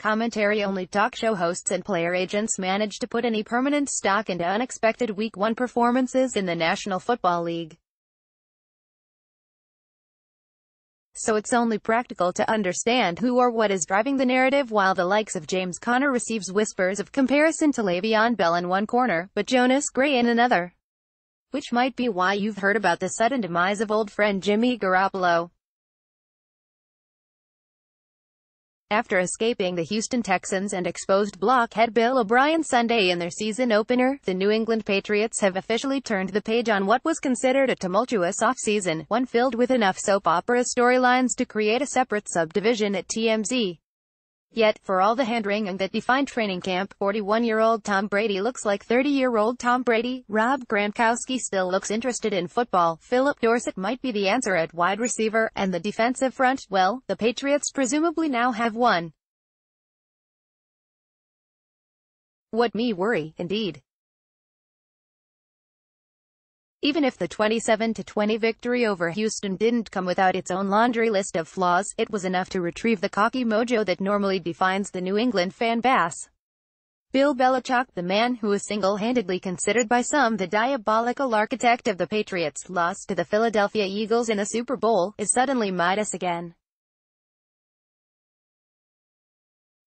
commentary-only talk show hosts and player agents manage to put any permanent stock into unexpected Week 1 performances in the National Football League. So it's only practical to understand who or what is driving the narrative. While the likes of James Conner receives whispers of comparison to Le'Veon Bell in one corner, but Jonas Gray in another. Which might be why you've heard about the sudden demise of old friend Jimmy Garoppolo. After escaping the Houston Texans and exposed blockhead Bill O'Brien Sunday in their season opener, the New England Patriots have officially turned the page on what was considered a tumultuous offseason, one filled with enough soap opera storylines to create a separate subdivision at TMZ. Yet, for all the hand-wringing that defined training camp, 41-year-old Tom Brady looks like 30-year-old Tom Brady. Rob Gronkowski still looks interested in football. Philip Dorsett might be the answer at wide receiver, and the defensive front, well, the Patriots presumably now have one. What me worry, indeed. Even if the 27-20 victory over Houston didn't come without its own laundry list of flaws, it was enough to retrieve the cocky mojo that normally defines the New England fan base. Bill Belichick, the man who is single-handedly considered by some the diabolical architect of the Patriots' loss to the Philadelphia Eagles in a Super Bowl, is suddenly Midas again.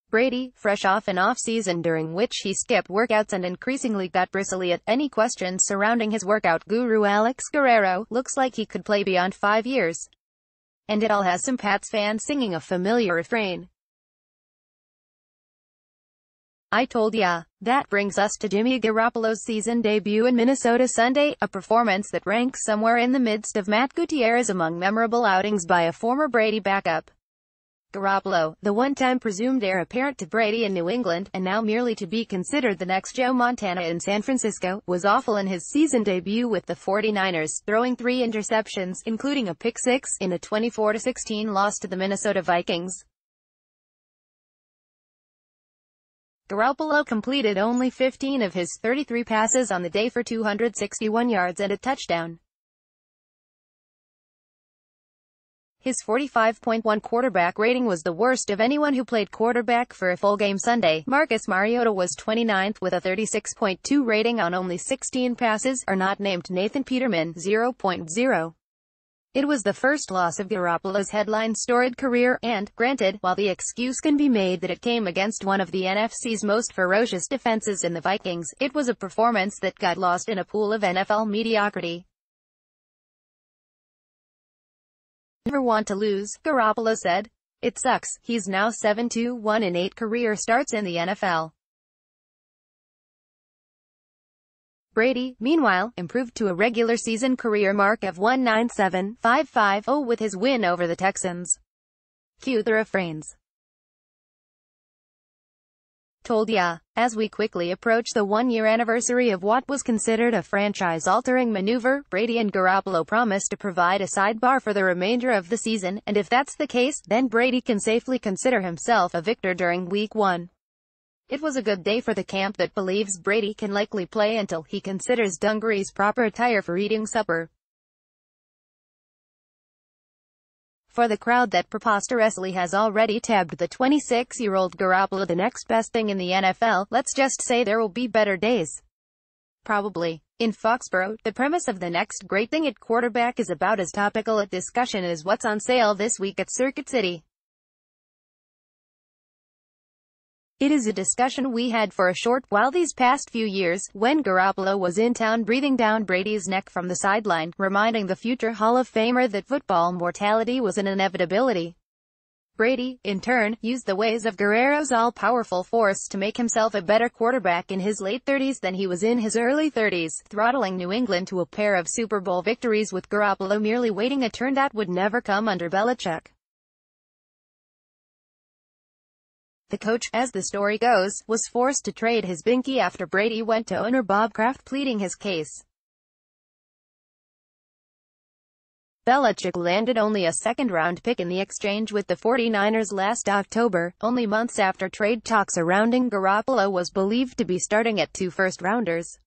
Brady, fresh off an off-season during which he skipped workouts and increasingly got bristly at any questions surrounding his workout guru Alex Guerrero, looks like he could play beyond 5 years. And it all has some Pats fans singing a familiar refrain. I told ya. That brings us to Jimmy Garoppolo's season debut in Minnesota Sunday, a performance that ranks somewhere in the midst of Matt Gutierrez among memorable outings by a former Brady backup. Garoppolo, the one-time presumed heir apparent to Brady in New England, and now merely to be considered the next Joe Montana in San Francisco, was awful in his season debut with the 49ers, throwing 3 interceptions, including a pick-six, in a 24-16 loss to the Minnesota Vikings. Garoppolo completed only 15 of his 33 passes on the day for 261 yards and a touchdown. His 45.1 quarterback rating was the worst of anyone who played quarterback for a full game Sunday. Marcus Mariota was 29th with a 36.2 rating on only 16 passes, or not named Nathan Peterman, 0.0. It was the first loss of Garoppolo's headline-storied career, and, granted, while the excuse can be made that it came against one of the NFC's most ferocious defenses in the Vikings, it was a performance that got lost in a pool of NFL mediocrity. Never want to lose, Garoppolo said. It sucks. He's now 7-1 in 8 career starts in the NFL. Brady, meanwhile, improved to a regular season career mark of 197.550 with his win over the Texans. Cue the refrains. Told ya. As we quickly approach the 1-year anniversary of what was considered a franchise-altering maneuver, Brady and Garoppolo promised to provide a sidebar for the remainder of the season, and if that's the case, then Brady can safely consider himself a victor during Week 1. It was a good day for the camp that believes Brady can likely play until he considers dungarees proper attire for eating supper. For the crowd that preposterously has already tabbed the 26-year-old Garoppolo the next best thing in the NFL, let's just say there will be better days. Probably. In Foxborough, the premise of the next great thing at quarterback is about as topical a discussion as what's on sale this week at Circuit City. It is a discussion we had for a short while these past few years, when Garoppolo was in town breathing down Brady's neck from the sideline, reminding the future Hall of Famer that football mortality was an inevitability. Brady, in turn, used the ways of Guerrero's all-powerful force to make himself a better quarterback in his late 30s than he was in his early 30s, throttling New England to a pair of Super Bowl victories with Garoppolo merely waiting a turn that would never come under Belichick. The coach, as the story goes, was forced to trade his binky after Brady went to owner Bob Kraft pleading his case. Belichick landed only a second-round pick in the exchange with the 49ers last October, only months after trade talk surrounding Garoppolo was believed to be starting at 2 first-rounders.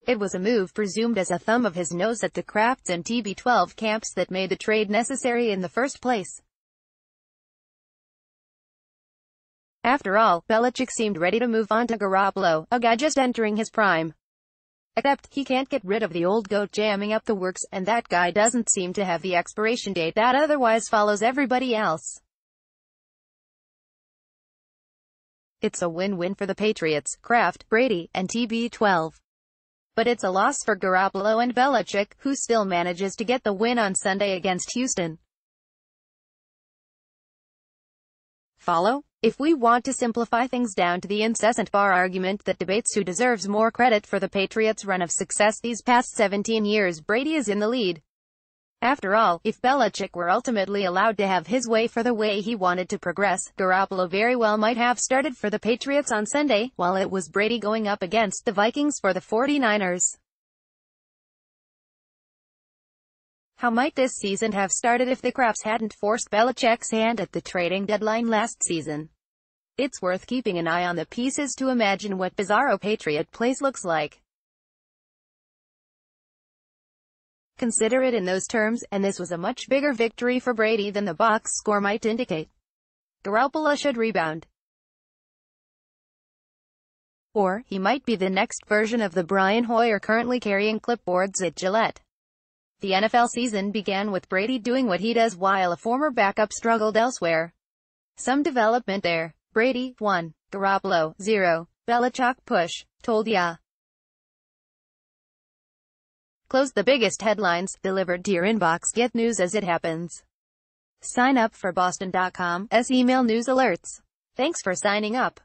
It was a move presumed as a thumb of his nose at the Krafts and TB12 camps that made the trade necessary in the first place. After all, Belichick seemed ready to move on to Garoppolo, a guy just entering his prime. Except, he can't get rid of the old goat jamming up the works, and that guy doesn't seem to have the expiration date that otherwise follows everybody else. It's a win-win for the Patriots, Kraft, Brady, and TB12. But it's a loss for Garoppolo and Belichick, who still manages to get the win on Sunday against Houston. Follow? If we want to simplify things down to the incessant bar argument that debates who deserves more credit for the Patriots' run of success these past 17 years, Brady is in the lead. After all, if Belichick were ultimately allowed to have his way for the way he wanted to progress, Garoppolo very well might have started for the Patriots on Sunday, while it was Brady going up against the Vikings for the 49ers. How might this season have started if the Krafts hadn't forced Belichick's hand at the trading deadline last season? It's worth keeping an eye on the pieces to imagine what bizarro Patriot plays looks like. Consider it in those terms, and this was a much bigger victory for Brady than the box score might indicate. Garoppolo should rebound. Or, he might be the next version of the Brian Hoyer currently carrying clipboards at Gillette. The NFL season began with Brady doing what he does while a former backup struggled elsewhere. Some development there. Brady, 1. Garoppolo, 0. Belichick push. Told ya. Close the biggest headlines, delivered to your inbox. Get news as it happens. Sign up for Boston.com's email news alerts. Thanks for signing up.